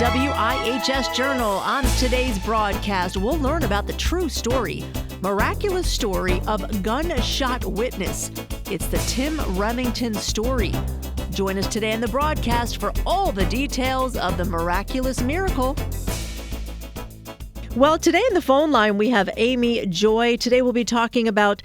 WIHS Journal. On today's broadcast, we'll learn about the true story, miraculous story of Gunshot Witness. It's the Tim Remington story. Join us today on the broadcast for all the details of the miraculous miracle. Well, today in the phone line, we have Amy Joy. Today we'll be talking about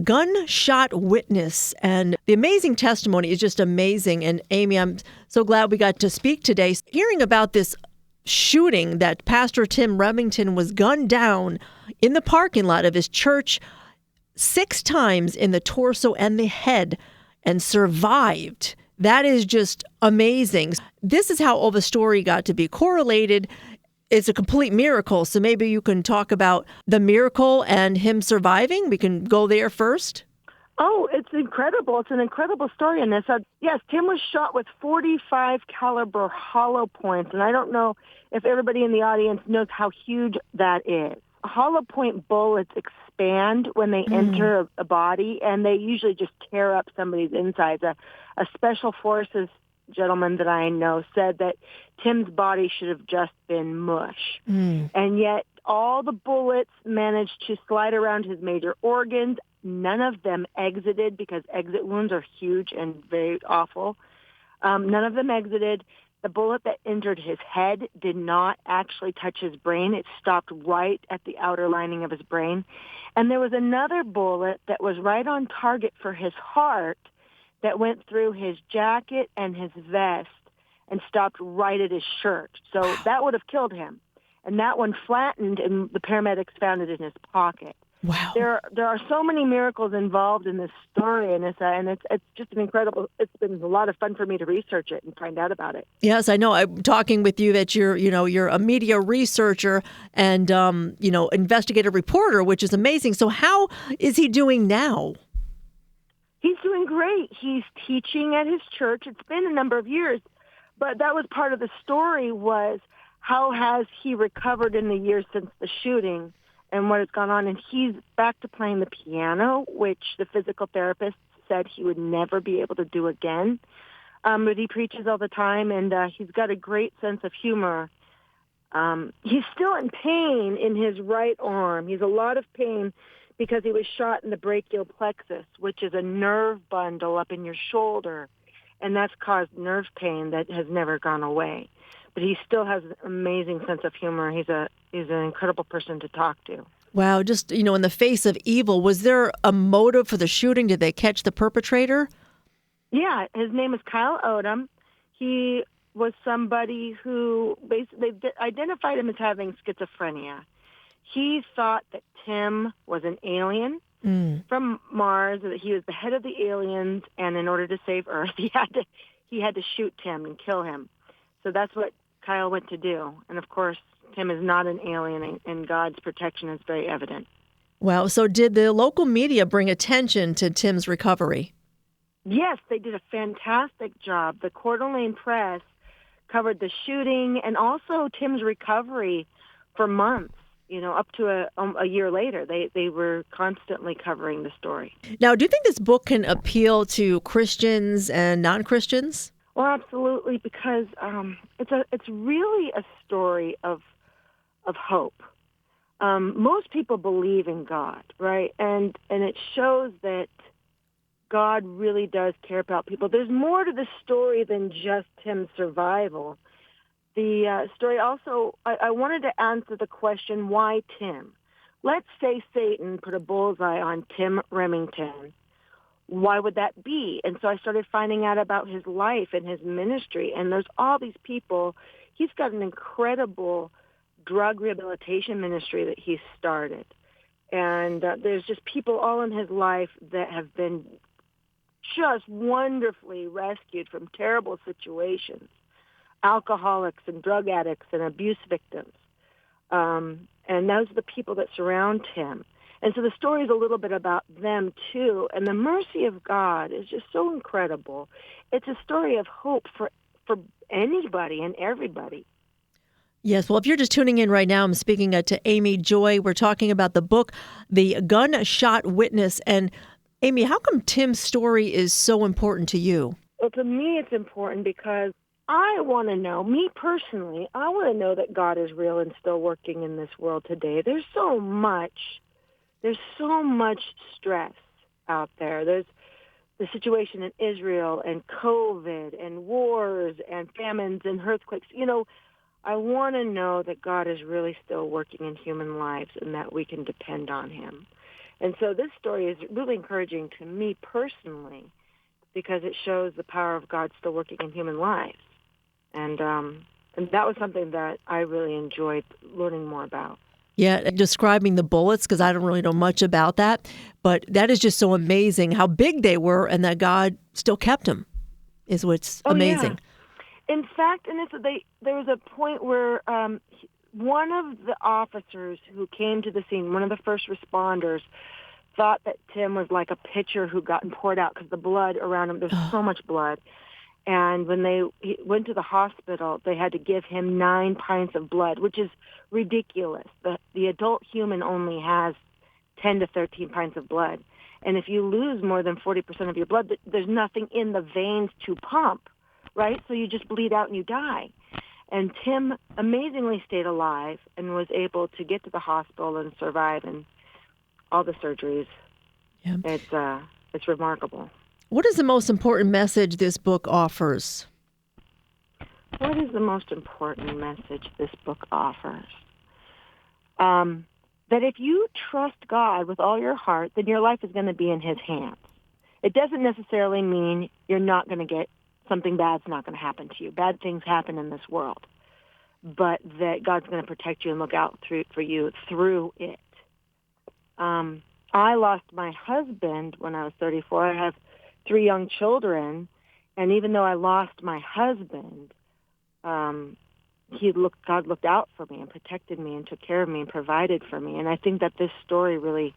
Gunshot Witness, and the amazing testimony is just amazing. And Amy, I'm so glad we got to speak today. Hearing about this shooting that Pastor Tim Remington was gunned down in the parking lot of his church 6 times in the torso and the head and survived. That is just amazing. This is how all the story got to be correlated. It's a complete miracle. So maybe you can talk about the miracle and him surviving. We can go there first. Oh, it's incredible. It's an incredible story in this. Yes, Tim was shot with .45 caliber hollow points. And I don't know if everybody in the audience knows how huge that is. Hollow point bullets expand when they enter a body, and they usually just tear up somebody's insides. A special forces gentleman that I know said that Tim's body should have just been mush. And yet all the bullets managed to slide around his major organs. None of them exited, because exit wounds are huge and very awful. None of them exited. The bullet that entered his head did not actually touch his brain. It stopped right at the outer lining of his brain. And there was another bullet that was right on target for his heart that went through his jacket and his vest and stopped right at his shirt. So that would have killed him. And that one flattened, and the paramedics found it in his pocket. Wow. There are so many miracles involved in this story, and it's just an incredible. It's been a lot of fun for me to research it and find out about it. Yes, I know. I'm talking with you that you're a media researcher and investigative reporter, which is amazing. So how is he doing now? He's doing great. He's teaching at his church. It's been a number of years, but that was part of the story, was how has he recovered in the years since the shooting and what has gone on. And he's back to playing the piano, which the physical therapist said he would never be able to do again. But he preaches all the time, and he's got a great sense of humor. He's still in pain in his right arm. He's a lot of pain because he was shot in the brachial plexus, which is a nerve bundle up in your shoulder, and that's caused nerve pain that has never gone away. But he still has an amazing sense of humor. He's an incredible person to talk to. Wow, just, in the face of evil, was there a motive for the shooting? Did they catch the perpetrator? Yeah, his name is Kyle Odom. He was somebody who basically identified him as having schizophrenia. He thought that Tim was an alien from Mars, that he was the head of the aliens, and in order to save Earth, he had to shoot Tim and kill him. So that's what Kyle went to do. And of course, Tim is not an alien, and God's protection is very evident. Wow. So did the local media bring attention to Tim's recovery? Yes, they did a fantastic job. The Coeur d'Alene Press covered the shooting and also Tim's recovery for months. Up to a year later, they were constantly covering the story. Now, do you think this book can appeal to Christians and non-Christians? Well, absolutely, because it's really a story of hope. Most people believe in God, right? And it shows that God really does care about people. There's more to the story than just Tim's survival. The story also, I wanted to answer the question, why Tim? Let's say Satan put a bullseye on Tim Remington. Why would that be? And so I started finding out about his life and his ministry. And there's all these people. He's got an incredible drug rehabilitation ministry that he started. And there's just people all in his life that have been just wonderfully rescued from terrible situations. Alcoholics and drug addicts and abuse victims. And those are the people that surround him. And so the story is a little bit about them, too. And the mercy of God is just so incredible. It's a story of hope for anybody and everybody. Yes. Well, if you're just tuning in right now, I'm speaking to Amy Joy. We're talking about the book, The Gunshot Witness. And Amy, how come Tim's story is so important to you? Well, to me, it's important because I want to know, me personally, I want to know that God is real and still working in this world today. There's so much stress out there. There's the situation in Israel and COVID and wars and famines and earthquakes. I want to know that God is really still working in human lives and that we can depend on him. And so this story is really encouraging to me personally because it shows the power of God still working in human lives. And that was something that I really enjoyed learning more about. Yeah, describing the bullets, because I don't really know much about that, but that is just so amazing how big they were and that God still kept them is what's amazing. Yeah. In fact, there was a point where one of the officers who came to the scene, one of the first responders, thought that Tim was like a pitcher who gotten poured out because the blood around him, there's so much blood. And when he went to the hospital, they had to give him 9 pints of blood, which is ridiculous. The adult human only has 10 to 13 pints of blood. And if you lose more than 40% of your blood, there's nothing in the veins to pump, right? So you just bleed out and you die. And Tim amazingly stayed alive and was able to get to the hospital and survive and all the surgeries. Yeah. It's remarkable. What is the most important message this book offers? What is the most important message this book offers? That if you trust God with all your heart, then your life is going to be in his hands. It doesn't necessarily mean you're not going to get something bad's not going to happen to you. Bad things happen in this world. But that God's going to protect you and look out for you through it. I lost my husband when I was 34. I have 3 young children, and even though I lost my husband, God looked out for me and protected me and took care of me and provided for me. And I think that this story really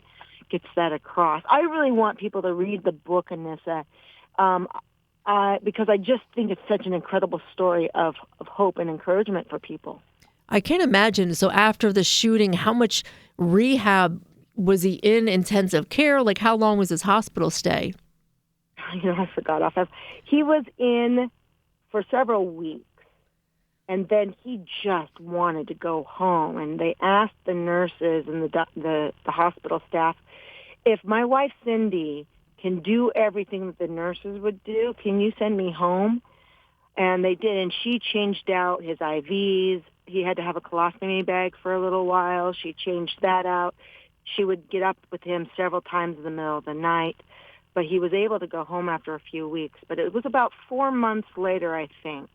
gets that across. I really want people to read the book, Anissa, because I just think it's such an incredible story of hope and encouragement for people. I can't imagine. So after the shooting, how much rehab was he in intensive care? Like, how long was his hospital stay? I forgot off. He was in for several weeks, and then he just wanted to go home. And they asked the nurses and the hospital staff, if my wife Cindy can do everything that the nurses would do, can you send me home? And they did, and she changed out his IVs. He had to have a colostomy bag for a little while. She changed that out. She would get up with him several times in the middle of the night. But he was able to go home after a few weeks. But it was about 4 months later, I think.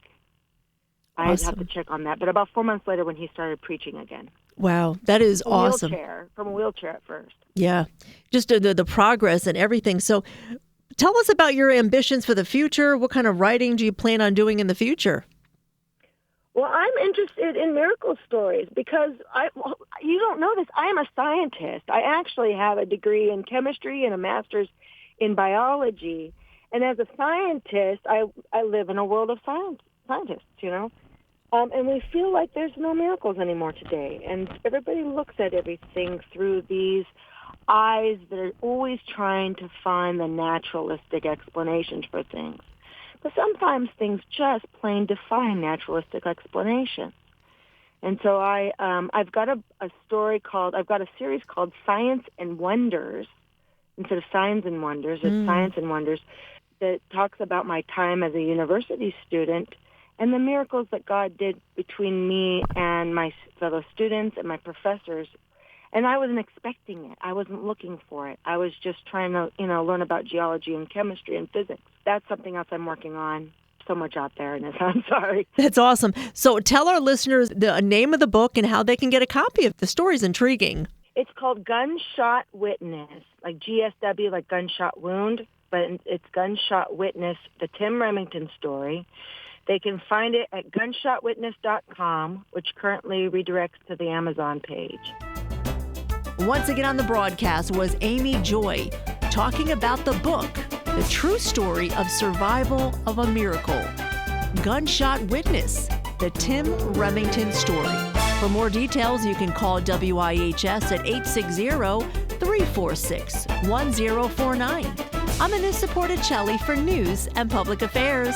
Awesome. I'd have to check on that. But about 4 months later when he started preaching again. Wow, that is awesome. From a wheelchair at first. Yeah, just the progress and everything. So tell us about your ambitions for the future. What kind of writing do you plan on doing in the future? Well, I'm interested in miracle stories because you don't know this. I am a scientist. I actually have a degree in chemistry and a master's in biology. And as a scientist, I live in a world of scientists, and we feel like there's no miracles anymore today. And everybody looks at everything through these eyes that are always trying to find the naturalistic explanations for things. But sometimes things just plain defy naturalistic explanations. And so I've got a series called Science and Wonders. Instead of Signs and Wonders, it's Science and Wonders, that talks about my time as a university student and the miracles that God did between me and my fellow students and my professors. And I wasn't expecting it. I wasn't looking for it. I was just trying to, learn about geology and chemistry and physics. That's something else I'm working on. So much out there, and I'm sorry. That's awesome. So tell our listeners the name of the book and how they can get a copy of the story's intriguing. It's called Gunshot Witness, like GSW, like gunshot wound, but it's Gunshot Witness, the Tim Remington story. They can find it at gunshotwitness.com, which currently redirects to the Amazon page. Once again on the broadcast was Amy Joy talking about the book, The True Story of Survival of a Miracle. Gunshot Witness, the Tim Remington story. For more details, you can call WIHS at 860-346-1049. I'm Anissa Porticelli for News and Public Affairs.